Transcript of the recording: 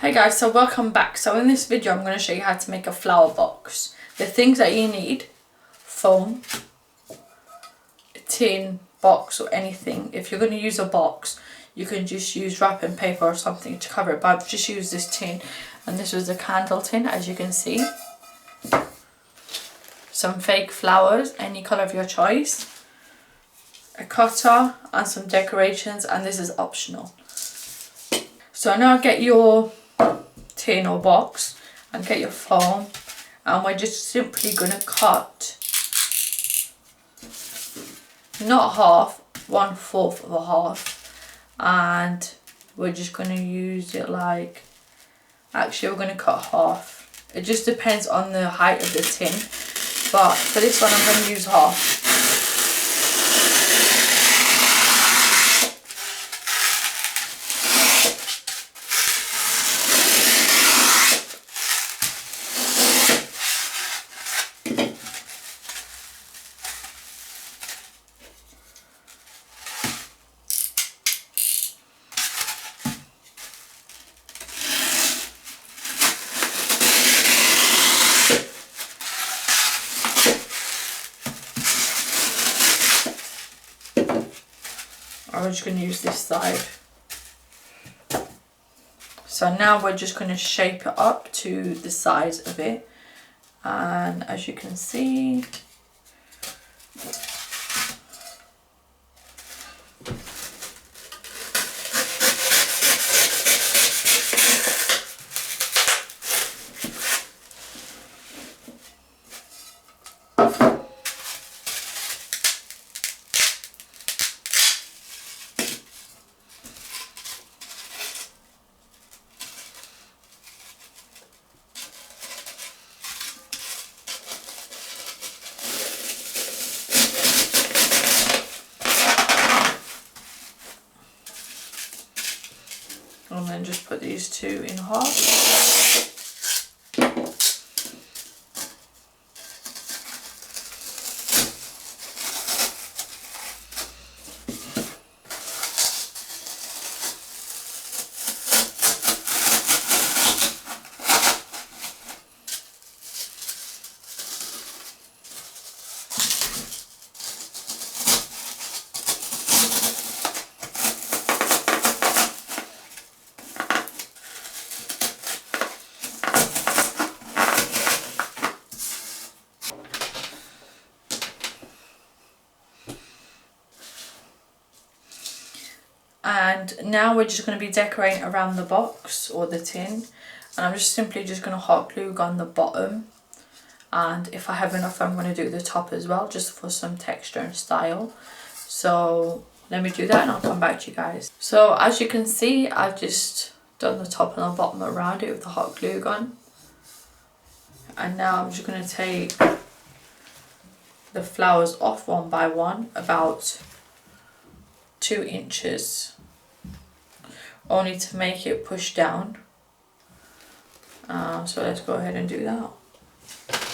Hi guys, so welcome back. So in this video I'm going to show you how to make a flower box. The things that you need: foam, a tin, box or anything. If you're going to use a box you can just use wrapping paper or something to cover it, but I've just used this tin, and this was a candle tin, as you can see. Some fake flowers, any colour of your choice, a cutter and some decorations, and this is optional. So now get your tin or box and get your foam, and we're just simply going to cut not half, 1/4 of a half, and we're just going to use it like, actually we're going to cut half. It just depends on the height of the tin, but for this one I'm going to use half. I'm just going to use this side. So now we're just going to shape it up to the size of it, and as you can see, and then just put these two in half. And now we're just going to be decorating around the box or the tin, and I'm just simply just going to hot glue gun the bottom, and if I have enough I'm going to do the top as well, just for some texture and style. So let me do that and I'll come back to you guys. So as you can see, I've just done the top and the bottom around it with the hot glue gun, and now I'm just going to take the flowers off one by one, about 2 inches, only to make it push down. So let's go ahead and do that.